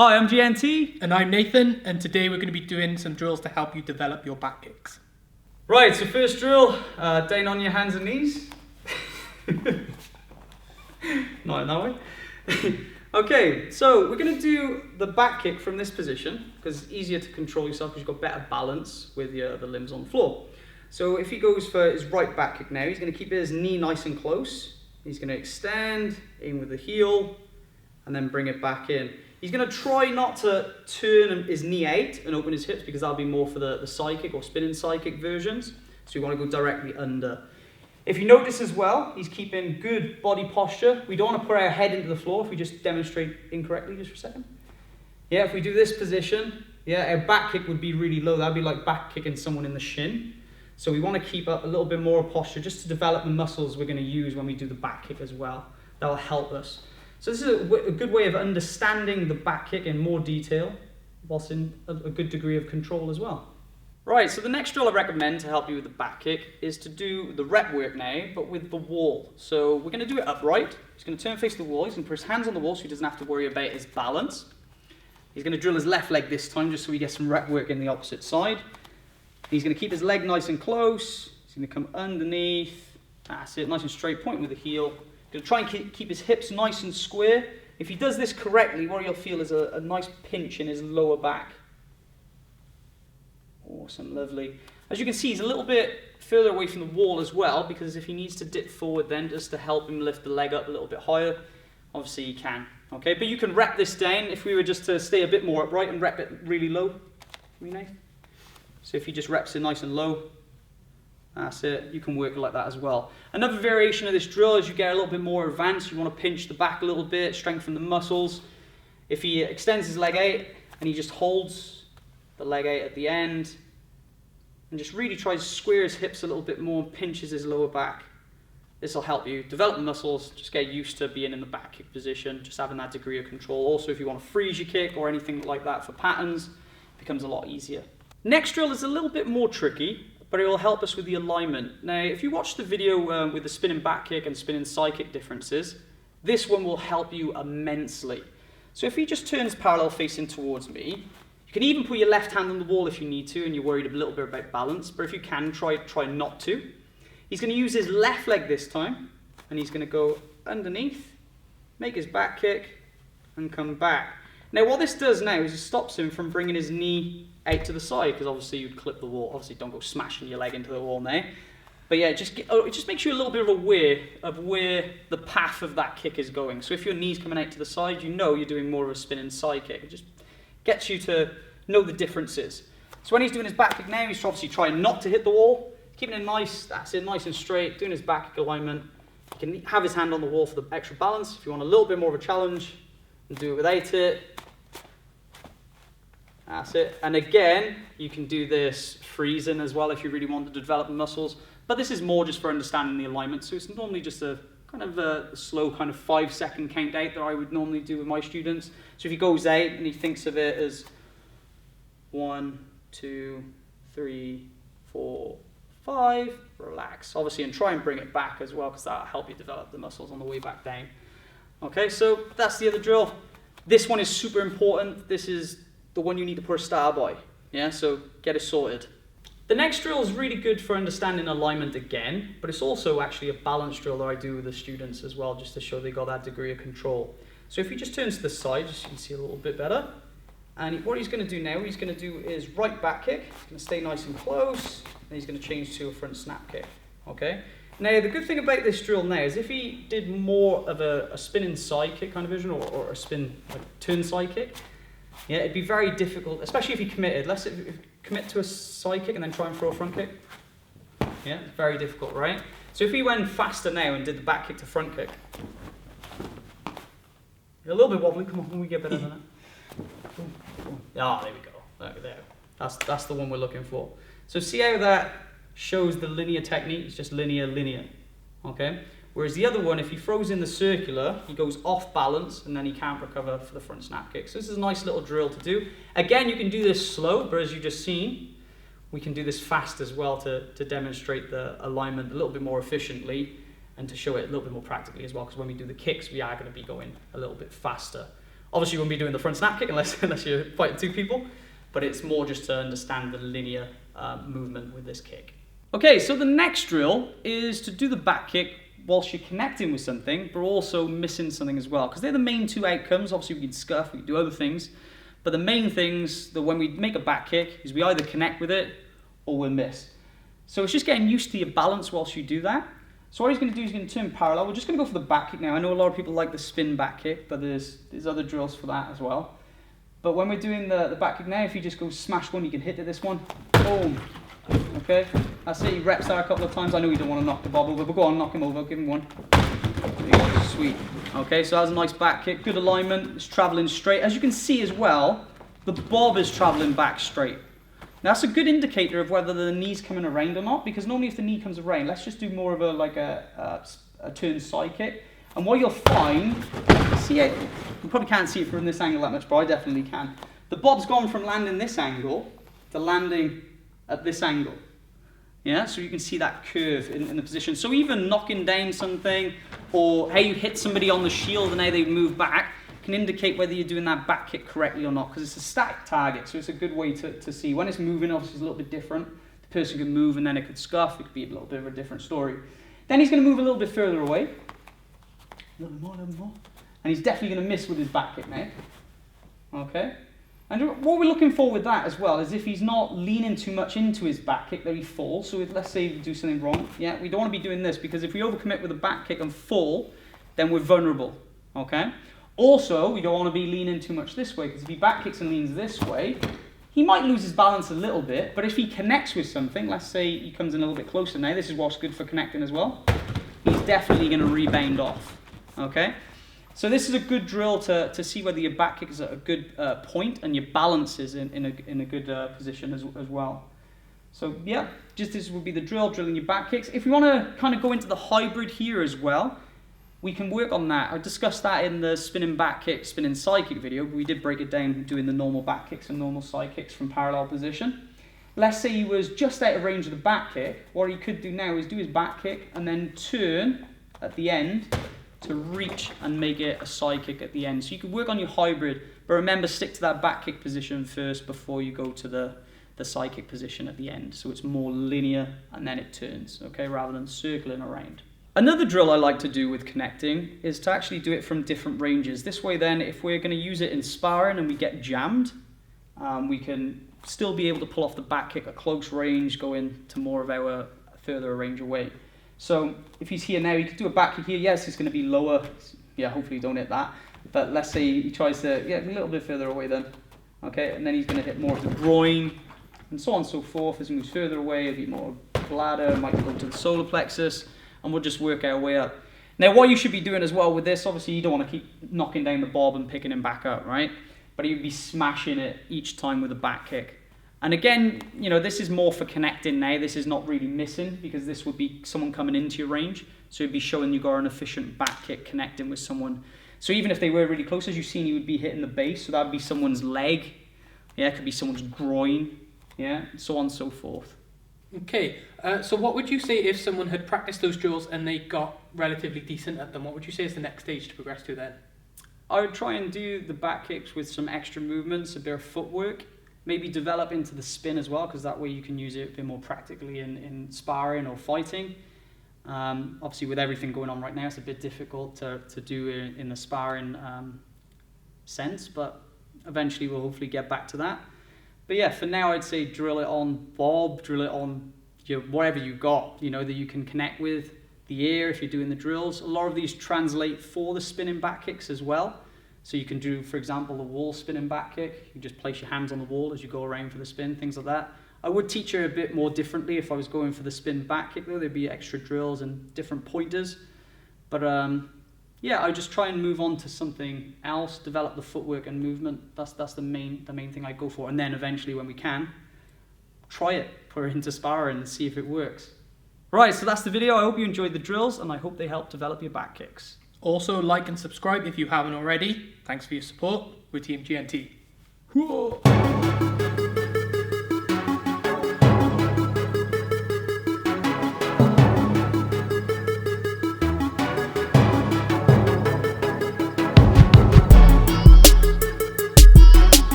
Hi, I'm GNT. And I'm Nathan, and today we're going to be doing some drills to help you develop your back kicks. Right, so first drill, down on your hands and knees. Not in that way. Okay, so we're going to do the back kick from this position, because it's easier to control yourself because you've got better balance with the limbs on the floor. So if he goes for his right back kick now, he's going to keep his knee nice and close. He's going to extend, aim with the heel, and then bring it back in. He's going to try not to turn his knee out and open his hips because that'll be more for the side kick or spinning side kick versions. So you want to go directly under. If you notice as well, he's keeping good body posture. We don't want to put our head into the floor if we just demonstrate incorrectly just for a second. Yeah, if we do this position, yeah, our back kick would be really low. That'd be like back kicking someone in the shin. So we want to keep up a little bit more posture just to develop the muscles we're going to use when we do the back kick as well. That'll help us. So this is a good way of understanding the back kick in more detail, whilst in a good degree of control as well. Right, so the next drill I recommend to help you with the back kick is to do the rep work now, but with the wall. So we're going to do it upright. He's going to turn face the wall. He's going to put his hands on the wall so he doesn't have to worry about his balance. He's going to drill his left leg this time just so he gets some rep work in the opposite side. He's going to keep his leg nice and close. He's going to come underneath. That's it, nice and straight, point with the heel. Going to try and keep his hips nice and square. If he does this correctly, what you'll feel is a nice pinch in his lower back. Awesome, lovely. As you can see, he's a little bit further away from the wall as well, because if he needs to dip forward then, just to help him lift the leg up a little bit higher, obviously he can. Okay, but you can rep this down if we were just to stay a bit more upright and rep it really low. So if he just reps it nice and low, that's it, you can work like that as well. Another variation of this drill is you get a little bit more advanced, you want to pinch the back a little bit, strengthen the muscles. If he extends his leg out and he just holds the leg out at the end and just really tries to square his hips a little bit more and pinches his lower back, this will help you develop the muscles, just get used to being in the back kick position, just having that degree of control. Also, if you want to freeze your kick or anything like that for patterns, it becomes a lot easier. Next drill is a little bit more tricky, but it will help us with the alignment. Now, if you watch the video with the spinning back kick and spinning side kick differences, this one will help you immensely. So if he just turns parallel facing towards me, you can even put your left hand on the wall if you need to and you're worried a little bit about balance, but if you can, try not to. He's going to use his left leg this time, and he's going to go underneath, make his back kick, and come back. Now, what this does now is it stops him from bringing his knee out to the side, because obviously you'd clip the wall. Obviously, don't go smashing your leg into the wall now. But yeah, it just makes you a little bit aware of where the path of that kick is going. So if your knee's coming out to the side, you know you're doing more of a spinning side kick. It just gets you to know the differences. So when he's doing his back kick now, he's obviously trying not to hit the wall, keeping it nice, that's it, nice and straight, doing his back kick alignment. He can have his hand on the wall for the extra balance. If you want a little bit more of a challenge, and do it without it. That's it. And again, you can do this freezing as well if you really want to develop the muscles. But this is more just for understanding the alignment. So it's normally just a kind of a slow kind of 5-second count out that I would normally do with my students. So if he goes out and he thinks of it as 1, 2, 3, 4, 5, relax. Obviously, and try and bring it back as well, because that'll help you develop the muscles on the way back down. Okay, so that's the other drill. This one is super important. This is the one you need to put a star by. Yeah, so get it sorted. The next drill is really good for understanding alignment again, but it's also actually a balance drill that I do with the students as well, just to show they got that degree of control. So if he just turns to the side, just so you can see a little bit better. And what he's going to do now, he's going to do his right back kick. He's going to stay nice and close, and he's going to change to a front snap kick. Okay. Now, the good thing about this drill now is if he did more of a spinning side kick kind of vision, or a spin, like turn side kick, yeah, it'd be very difficult, especially if he committed. Let's commit to a side kick and then try and throw a front kick. Yeah, it's very difficult, right? So if he went faster now and did the back kick to front kick, a little bit wobbly. Come on, can we get better than that? Ah, there we go. There. That's the one we're looking for. So see how that shows the linear technique? It's just linear. Okay? Whereas the other one, if he throws in the circular, he goes off balance and then he can't recover for the front snap kick. So this is a nice little drill to do. Again, you can do this slow, but as you just seen, we can do this fast as well to demonstrate the alignment a little bit more efficiently and to show it a little bit more practically as well, because when we do the kicks, we are going to be going a little bit faster. Obviously, you won't be doing the front snap kick unless you're fighting 2 people, but it's more just to understand the linear movement with this kick. Okay, so the next drill is to do the back kick whilst you're connecting with something, but also missing something as well, because they're the main 2 outcomes. Obviously, we can scuff, we can do other things, but the main things that when we make a back kick is we either connect with it or we'll miss. So it's just getting used to your balance whilst you do that. So what he's going to do is he's going to turn parallel. We're just going to go for the back kick now. I know a lot of people like the spin back kick, but there's other drills for that as well. But when we're doing the back kick now, if you just go smash one, you can hit to this one. Boom. Okay. That's it. He reps that a couple of times. I know you don't want to knock the bob over, but go on, knock him over. Give him one. There you go. Sweet. Okay, so that's a nice back kick. Good alignment. It's traveling straight. As you can see as well, the bob is traveling back straight. Now, that's a good indicator of whether the knee's coming around or not, because normally if the knee comes around, let's just do more of a turn side kick. And what you'll find, see it, you probably can't see it from this angle that much, but I definitely can. The bob's gone from landing this angle to landing at this angle. Yeah, so you can see that curve in the position. So even knocking down something, or how you hit somebody on the shield and how they move back, can indicate whether you're doing that back kick correctly or not, because it's a static target, so it's a good way to see. When it's moving, obviously it's a little bit different. The person can move and then it could scuff, it could be a little bit of a different story. Then he's going to move a little bit further away. A little more. And he's definitely going to miss with his back kick now. Okay? And what we're looking for with that as well is if he's not leaning too much into his back kick, that he falls. So if, let's say we do something wrong, yeah, we don't want to be doing this, because if we overcommit with a back kick and fall, then we're vulnerable. Okay? Also, we don't want to be leaning too much this way, because if he back kicks and leans this way, he might lose his balance a little bit, but if he connects with something, let's say he comes in a little bit closer now, this is what's good for connecting as well, he's definitely going to rebound off. Okay? So this is a good drill to see whether your back kick is at a good point and your balance is in a good position as well. So yeah, just this would be the drill, drilling your back kicks. If we want to kind of go into the hybrid here as well, we can work on that. I discussed that in the spinning back kick, spinning side kick video. We did break it down doing the normal back kicks and normal side kicks from parallel position. Let's say he was just out of range of the back kick. What he could do now is do his back kick and then turn at the end to reach and make it a side kick at the end. So you could work on your hybrid, but remember, stick to that back kick position first before you go to the side kick position at the end. So it's more linear and then it turns, okay, rather than circling around. Another drill I like to do with connecting is to actually do it from different ranges. This way then, if we're going to use it in sparring and we get jammed, we can still be able to pull off the back kick at close range, go into more of our further range away. So if he's here now, he could do a back kick here. Yes, it's going to be lower. Yeah, hopefully you don't hit that. But let's say he tries to, yeah, a little bit further away then. Okay, and then he's going to hit more of the groin and so on and so forth. As he moves further away, it'll be more bladder, might go to the solar plexus. And we'll just work our way up. Now, what you should be doing as well with this, obviously you don't want to keep knocking down the bob and picking him back up, right? But you'd be smashing it each time with a back kick. And again, you know, this is more for connecting now. This is not really missing, because this would be someone coming into your range. So it'd be showing you got an efficient back kick connecting with someone. So even if they were really close, as you've seen, you would be hitting the base. So that would be someone's leg. Yeah, it could be someone's groin. Yeah, so on and so forth. Okay, so what would you say if someone had practiced those drills and they got relatively decent at them? What would you say is the next stage to progress to then? I would try and do the back kicks with some extra movements, a bit of footwork, maybe develop into the spin as well, because that way you can use it a bit more practically in sparring or fighting. Obviously with everything going on right now, it's a bit difficult to do in the sparring sense, but eventually we'll hopefully get back to that. But yeah, for now I'd say drill it on bob, drill it on whatever you got, you know, that you can connect with, the air if you're doing the drills. A lot of these translate for the spinning back kicks as well. So you can do, for example, the wall spinning back kick. You just place your hands on the wall as you go around for the spin, things like that. I would teach you a bit more differently if I was going for the spin back kick though. There'd be extra drills and different pointers. But yeah, I just try and move on to something else, develop the footwork and movement. That's the main thing I go for. And then eventually when we can, try it, put it into sparring and see if it works. Right, so that's the video. I hope you enjoyed the drills and I hope they help develop your back kicks. Also, like and subscribe if you haven't already. Thanks for your support. We're Team GNT. Whoa.